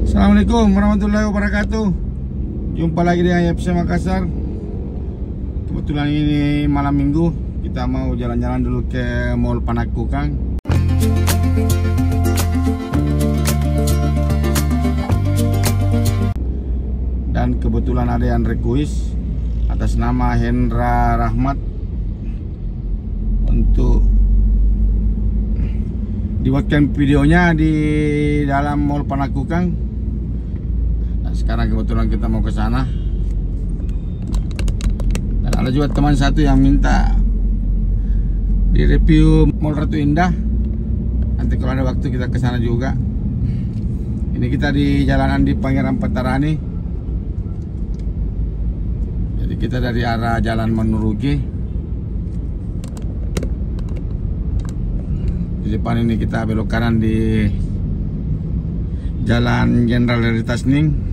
Assalamualaikum warahmatullahi wabarakatuh. Jumpa lagi dengan YFC Makassar. Kebetulan ini malam minggu, kita mau jalan-jalan dulu ke Mall Panakukang. Dan kebetulan ada yang request atas nama Hendra Rahmat untuk dibuatkan videonya di dalam Mall Panakukang. Nah, sekarang kebetulan kita mau ke sana. Dan ada juga teman satu yang minta di review Mall Ratu Indah. Nanti kalau ada waktu kita ke sana juga. Ini kita di jalanan di Pangeran Petarani. Jadi kita dari arah Jalan Manurugi. Di depan ini kita belok kanan di Jalan Jenderal dari Tasning.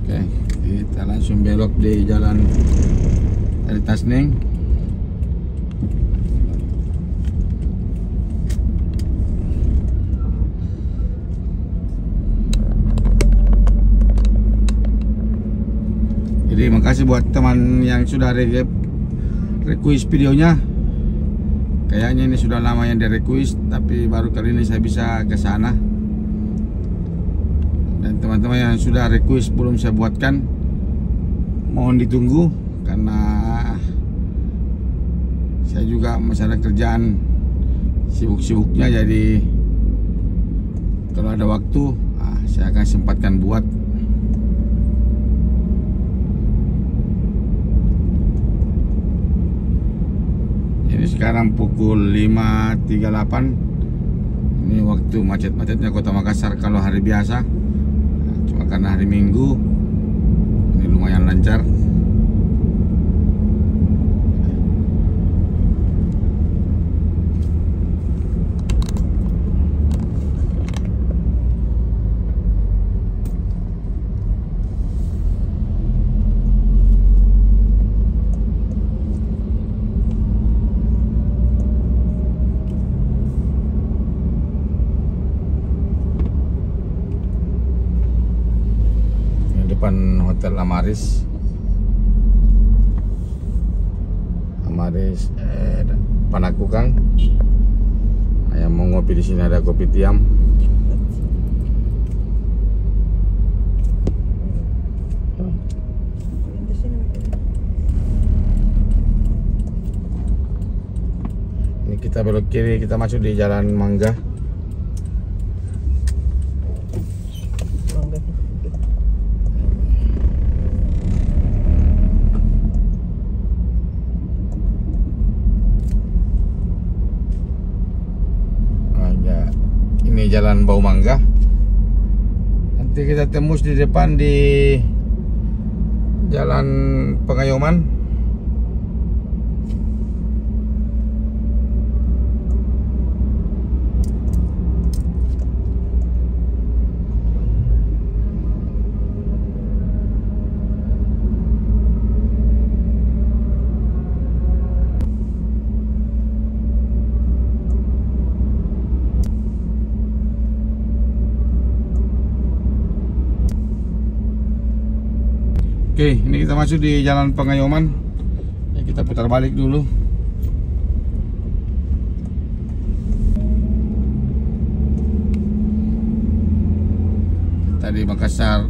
Oke, kita langsung belok di Jalan dari Tasning. Jadi makasih buat teman yang sudah request videonya. Kayaknya ini sudah lama yang di request, tapi baru kali ini saya bisa ke sana. Dan teman-teman yang sudah request belum saya buatkan, mohon ditunggu karena saya juga masalah kerjaan sibuk-sibuknya. Jadi kalau ada waktu, saya akan sempatkan buat. Ini sekarang pukul 5.38. Ini waktu macet-macetnya Kota Makassar kalau hari biasa. Cuma karena hari Minggu ini lumayan lancar. Depan Hotel Amaris Panakukang. Yang mau ngopi di sini ada kopi tiam. Ini kita belok kiri, kita masuk di Jalan Mangga. Ini Jalan Bau Mangga. Nanti kita tembus di depan di Jalan Pengayoman. Oke, ini kita masuk di Jalan Pengayoman. Ya, kita putar balik dulu. Tadi Makassar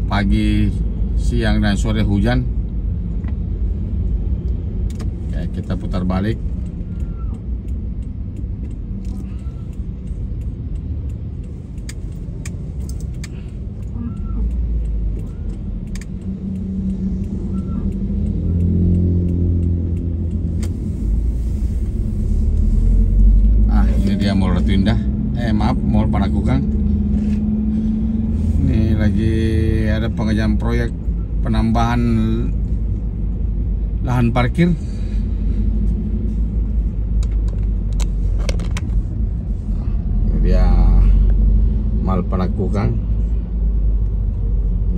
pagi, siang, dan sore hujan. Ya, kita putar balik. Mall Ratu Indah, Mall Panakukang. Ini lagi ada pengerjaan proyek penambahan lahan parkir. Ini dia Mall Panakukang.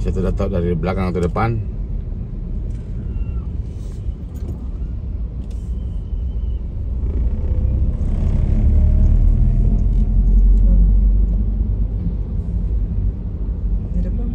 Saya tidak tahu dari belakang atau depan. Di depan.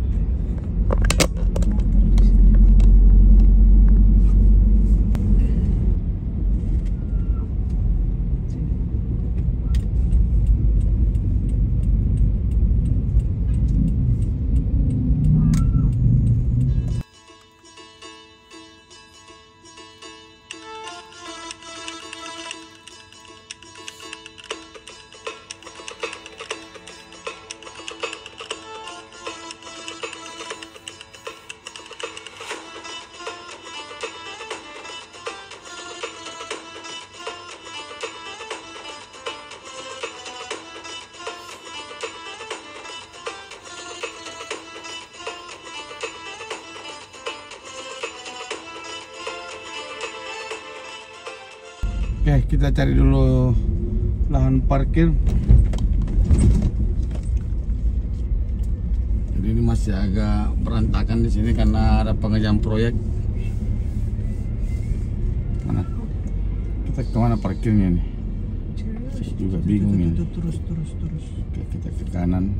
Oke, kita cari dulu lahan parkir. Jadi ini masih agak berantakan di sini karena ada pengerjaan proyek. Mana? Kita kemana parkirnya nih? Saya juga bingung ini. Terus. Oke, kita ke kanan.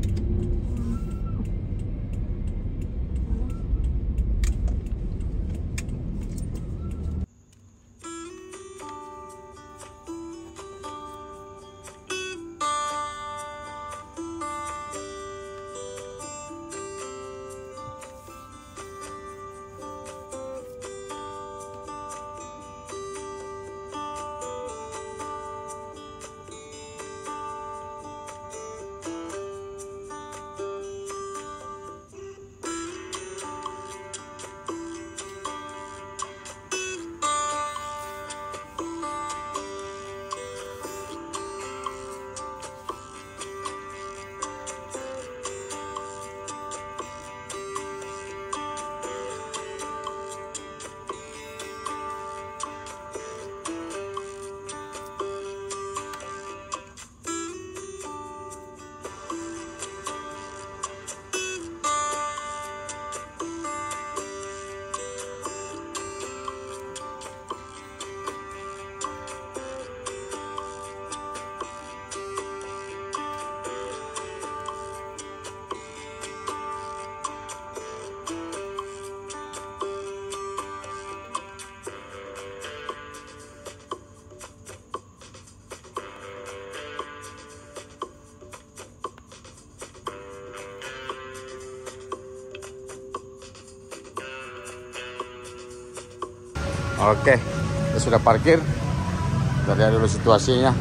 Oke, kita sudah parkir. Kita lihat dulu situasinya.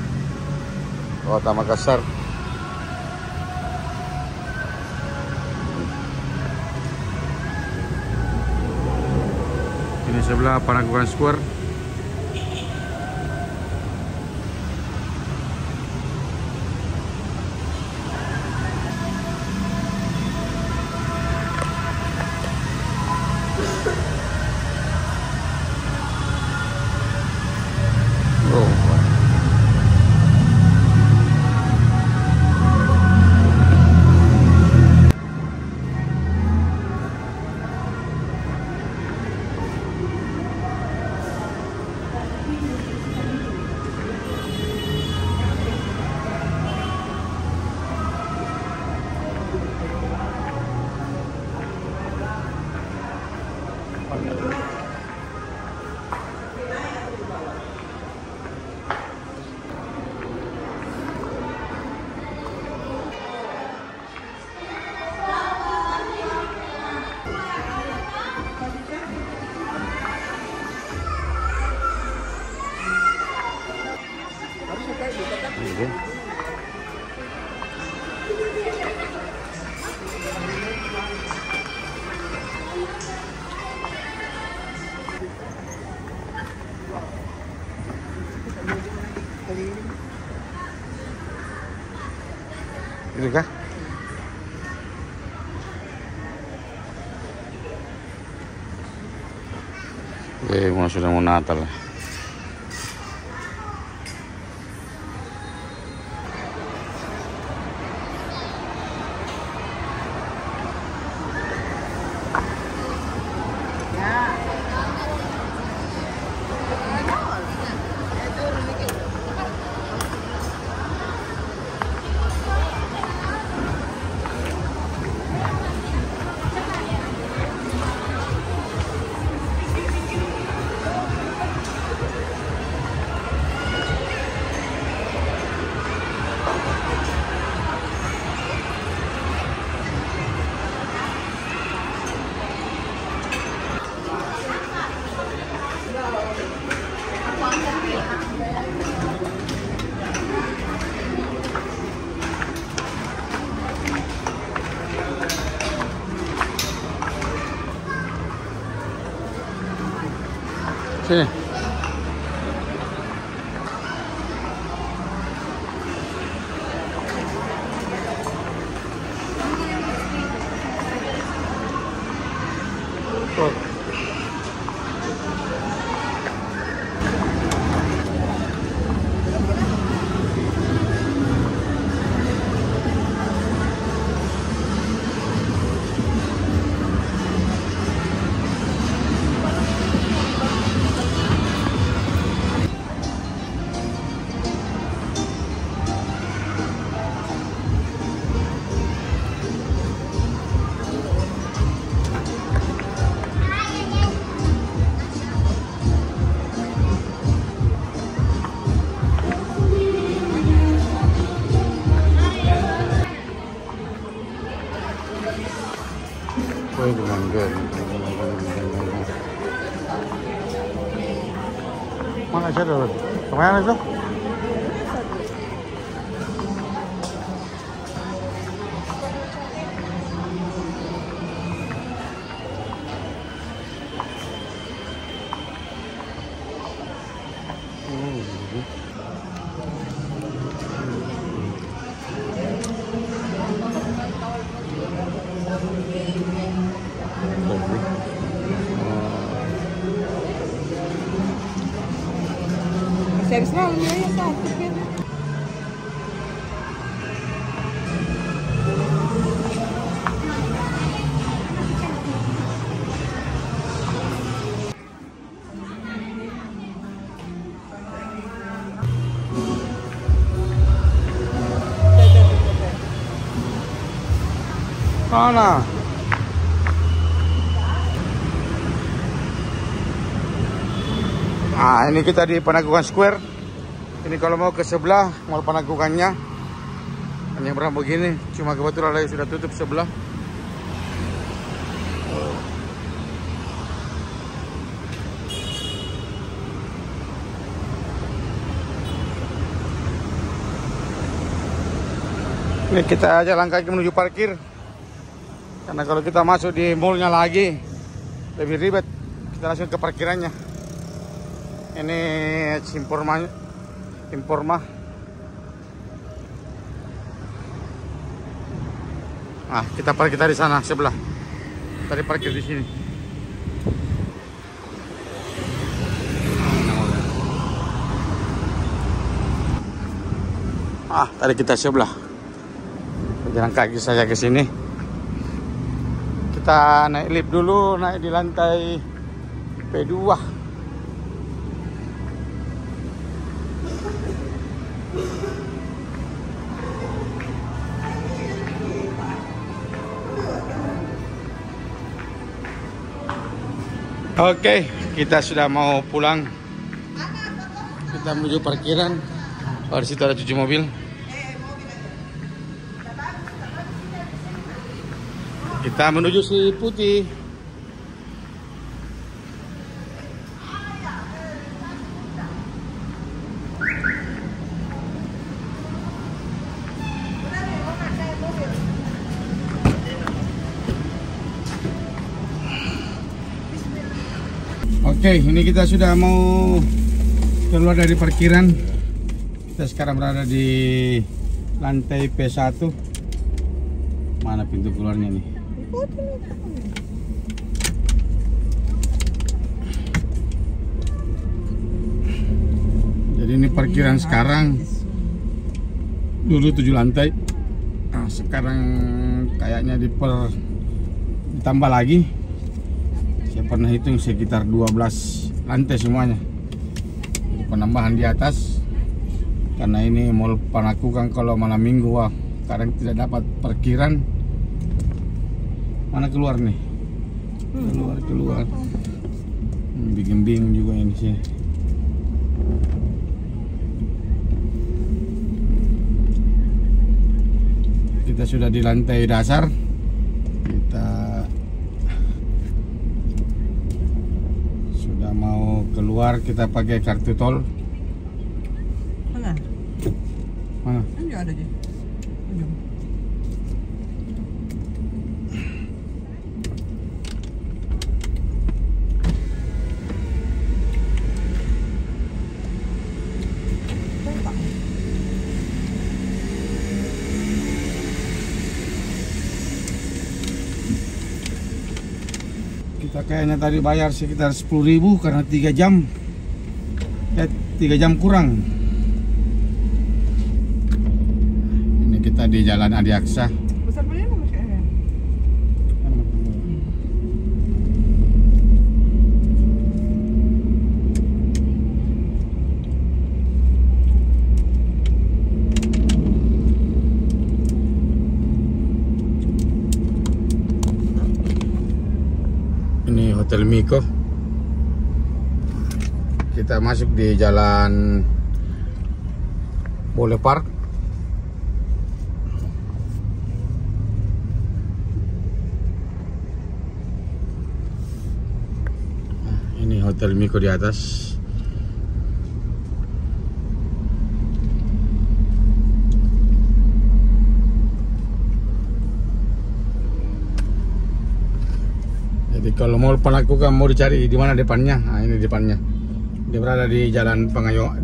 Kota Makassar. Ini sebelah Paragon Square. Gitu kah? Sudah mau Natal. Sini. Oh. Mana siya doon? Kemana itu? Saya selalu ya sakit ya. Mana? Nah, ini kita di Panagukan Square. Ini kalau mau ke sebelah Mall Panagukannya hanya berapa begini. Cuma kebetulan lagi sudah tutup sebelah. Ini kita jalan kaki menuju parkir. Karena kalau kita masuk di mallnya lagi lebih ribet. Kita langsung ke parkirannya. Ini Informa. Ah, kita parkir dari sana sebelah. Tadi parkir di sini. Ah, tadi kita sebelah. Jalan kaki saja ke sini. Kita naik lift dulu, naik di lantai P2. Oke, kita sudah mau pulang. Kita menuju parkiran. Oh, di situ ada 7 mobil. Kita menuju si Putih. Oke, ini kita sudah mau keluar dari parkiran. Kita sekarang berada di lantai P1. Mana pintu keluarnya nih? Jadi ini parkiran sekarang. Dulu 7 lantai. Nah, sekarang kayaknya ditambah lagi. Saya pernah hitung sekitar 12 lantai semuanya. Jadi penambahan di atas. Karena ini Mall Panagukan kalau malam minggu, wah, kadang tidak dapat parkiran. Mana keluar nih? Keluar. Bikin bingung juga ini sih. Kita sudah di lantai dasar. Kita sudah mau keluar. Kita pakai kartu tol. Mana? Ini ada aja. Kita kayaknya tadi bayar sekitar 10.000 karena 3 jam. Ya, 3 jam kurang. Ini kita di Jalan Adiaksa. Besar beli apa kayaknya? Ini Hotel Miko. Kita masuk di Jalan Boulevard. Ini Hotel Miko di atas. Jadi kalau mau Panakukang mau dicari di mana depannya? Nah, ini depannya. Dia berada di Jalan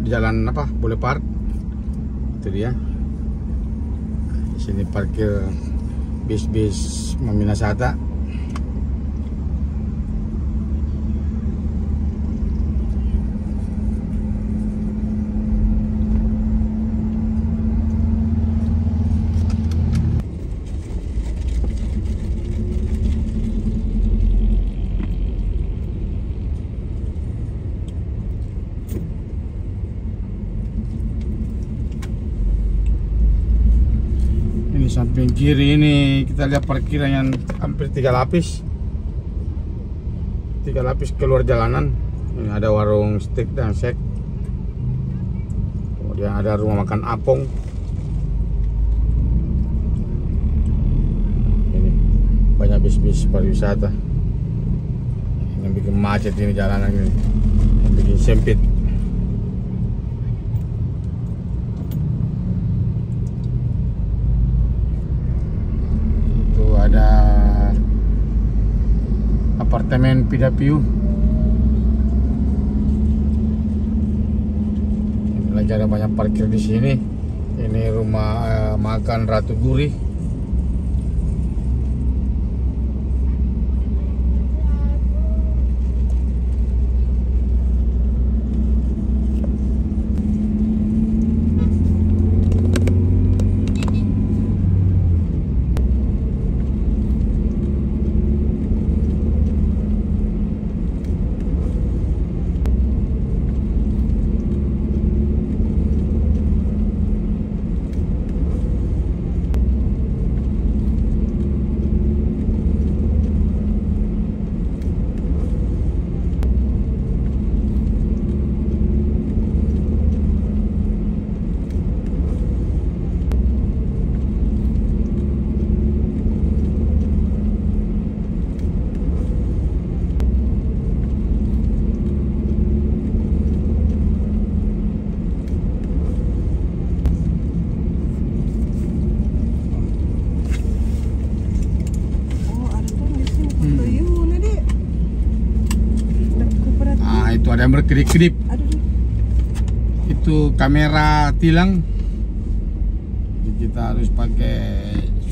di Jalan apa? Boulevard. Itu dia. Di sini parkir bis-bis Maminasata. Samping kiri ini kita lihat parkiran yang hampir 3 lapis. 3 lapis keluar jalanan. Ini ada warung steak dan shake. Kemudian ada rumah makan Apong. Ini banyak bis-bis pariwisata. Yang bikin macet ini jalanan ini. Yang bikin sempit. Ada apartemen Pidapiu. Belajar banyak parkir di sini. Ini rumah makan Ratu Gurih. Itu ada yang berkedip-kedip. Itu kamera tilang. Jadi kita harus pakai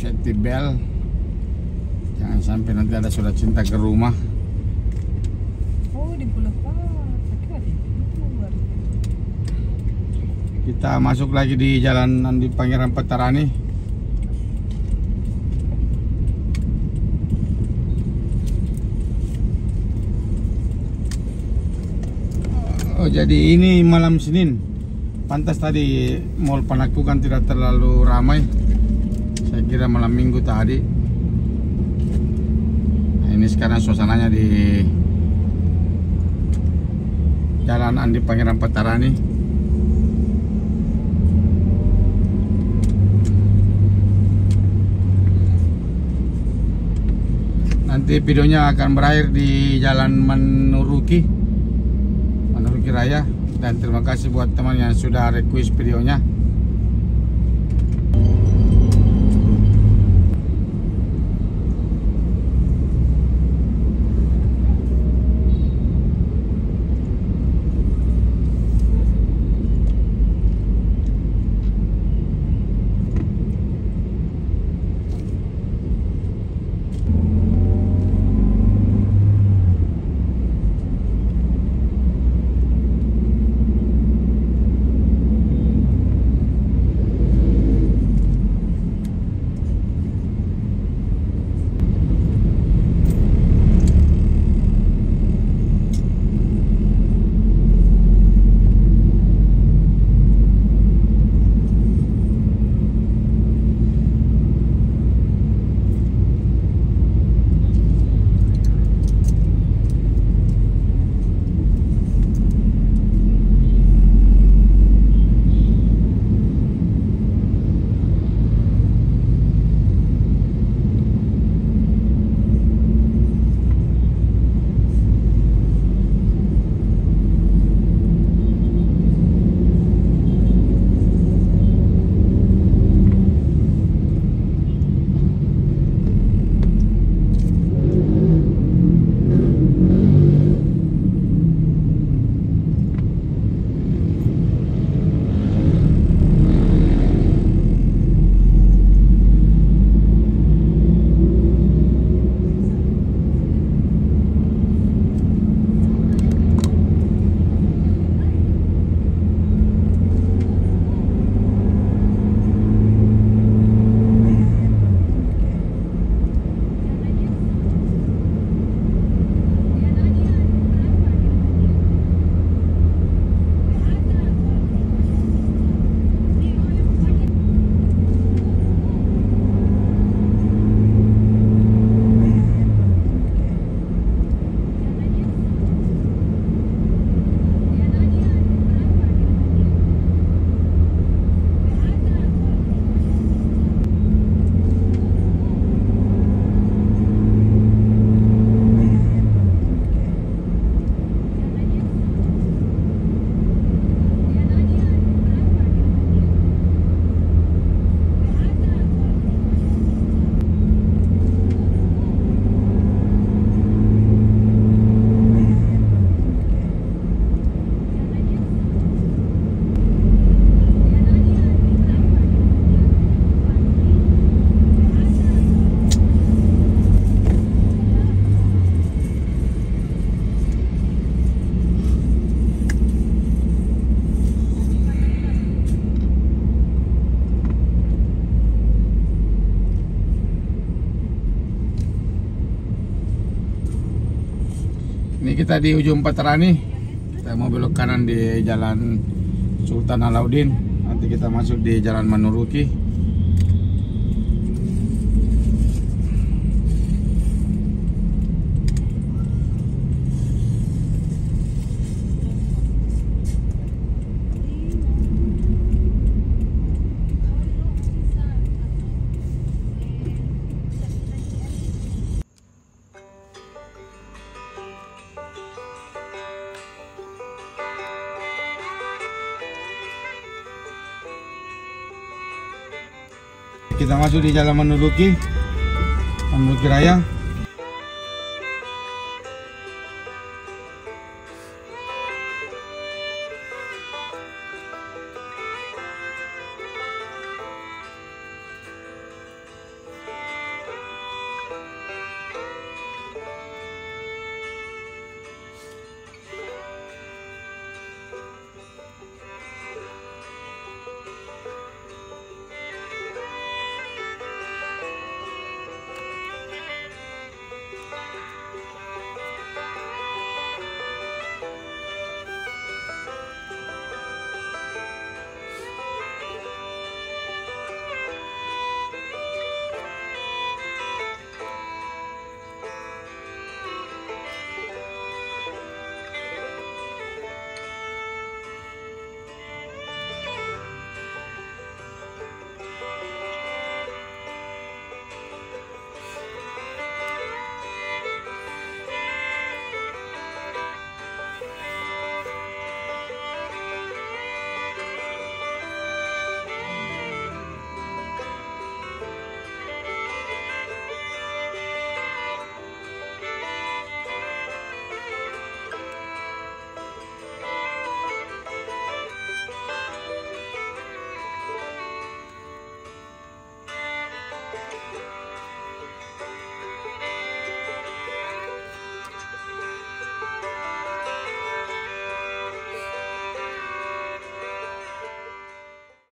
safety belt. Jangan sampai nanti ada surat cinta ke rumah. Oh, di Boulevard. Kita masuk lagi di jalan di Pangeran Petarani. Oh, jadi ini malam Senin. Pantas tadi Mall Panakukang tidak terlalu ramai. Saya kira malam Minggu tadi. Nah, ini sekarang suasananya di Jalan Andi Pangeran Petarani. Nanti videonya akan berakhir di Jalan Manuruki Raya, dan terima kasih buat teman yang sudah request videonya. Ini kita di ujung Patarani. Kita mau belok kanan di Jalan Sultan Alauddin. Nanti kita masuk di Jalan Manuruki. Kita masuk di Jalan Manuruki Raya.